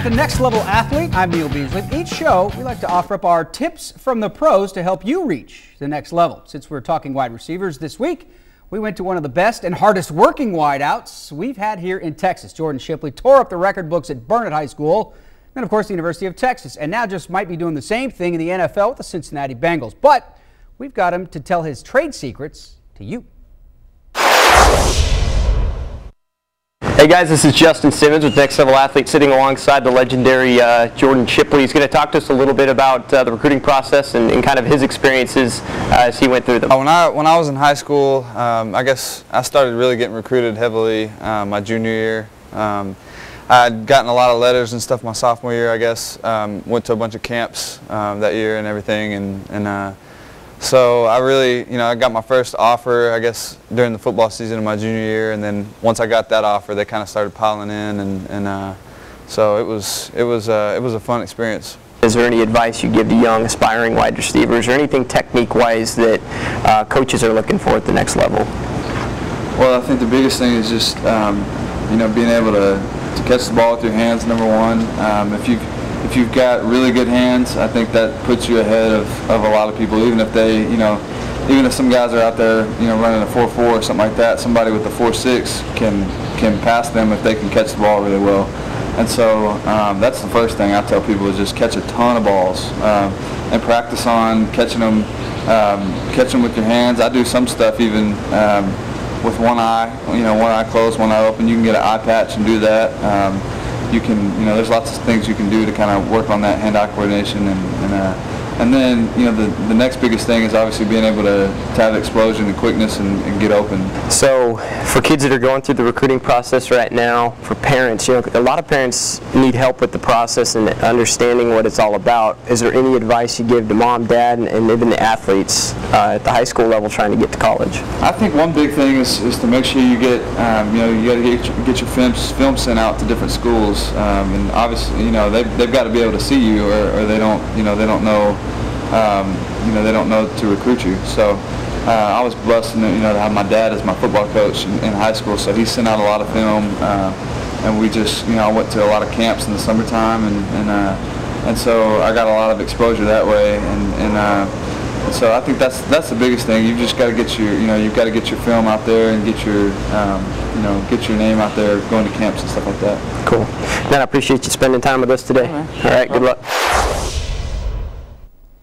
back to Next Level Athlete. I'm Neil Beasley. Each show, we like to offer up our tips from the pros to help you reach the next level. Since we're talking wide receivers this week, we went to one of the best and hardest working wideouts we've had here in Texas. Jordan Shipley tore up the record books at Burnett High School, and of course the University of Texas, and now just might be doing the same thing in the NFL with the Cincinnati Bengals. But we've got him to tell his trade secrets to you. Hey guys, this is Justin Simmons with Next Level Athlete, sitting alongside the legendary Jordan Shipley. He's going to talk to us a little bit about the recruiting process and kind of his experiences as he went through them. When I was in high school, I guess I started really getting recruited heavily my junior year. I had gotten a lot of letters and stuff my sophomore year, I guess. Went to a bunch of camps that year and everything, and so I really, I got my first offer, I guess, during the football season of my junior year, and then once I got that offer, they kind of started piling in, and so it was a fun experience. Is there any advice you give to young aspiring wide receivers, or anything technique-wise that coaches are looking for at the next level? Well, I think the biggest thing is just being able to catch the ball with your hands, number one. If you've got really good hands, I think that puts you ahead of a lot of people. Even if they, even if some guys are out there, running a 4.4 or something like that, somebody with a 4.6 can pass them if they can catch the ball really well. And so that's the first thing I tell people is just catch a ton of balls and practice on catching them with your hands. I do some stuff even with one eye, one eye closed, one eye open. You can get an eye patch and do that. You can, there's lots of things you can do to kind of work on that hand-eye coordination, and then, the next biggest thing is obviously being able to have explosion and quickness and get open. So, for kids that are going through the recruiting process right now, for parents, a lot of parents need help with the process and understanding what it's all about. Is there any advice you give to mom, dad, and even the athletes at the high school level trying to get to college? I think one big thing is to make sure you get, you got to get your film sent out to different schools, and obviously, they've got to be able to see you, or they don't, they don't know. They don't know to recruit you. So I was blessed, to have my dad as my football coach in high school. So he sent out a lot of film, and we just, I went to a lot of camps in the summertime, and so I got a lot of exposure that way. And so I think that's the biggest thing. You've just got to get your, you've got to get your film out there and get your, get your name out there, going to camps and stuff like that. Cool. Man, I appreciate you spending time with us today. All right, good luck.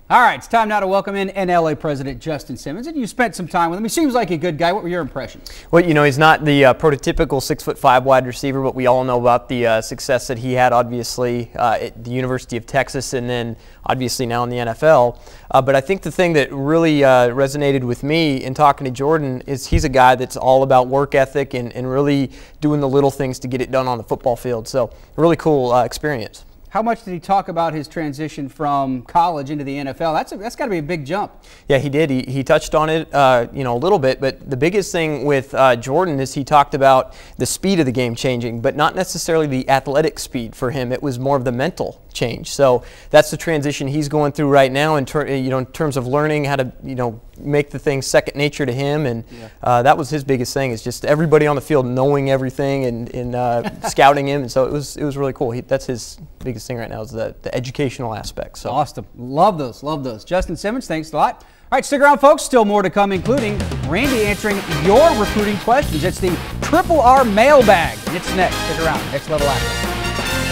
All right, it's time now to welcome in NLA President Justin Simmons, and you spent some time with him. He seems like a good guy. What were your impressions? Well, he's not the prototypical 6'5" wide receiver, but we all know about the success that he had, obviously, at the University of Texas, and then obviously now in the NFL. But I think the thing that really resonated with me in talking to Jordan is he's a guy that's all about work ethic and really doing the little things to get it done on the football field. So, a really cool experience. How much did he talk about his transition from college into the NFL? That's got to be a big jump. Yeah, he did. He touched on it, a little bit. But the biggest thing with Jordan is he talked about the speed of the game changing, but not necessarily the athletic speed for him. It was more of the mental change. So that's the transition he's going through right now in terms of learning how to make the thing second nature to him. And that was his biggest thing, is just everybody on the field knowing everything and scouting him. And so it was really cool. That's his biggest thing right now, is the educational aspect. So awesome. Love those. Love those. Justin Simmons, thanks a lot. All right, stick around, folks. Still more to come, including Randy answering your recruiting questions. It's the Triple R mailbag. It's next. Stick around. Next Level Athlete.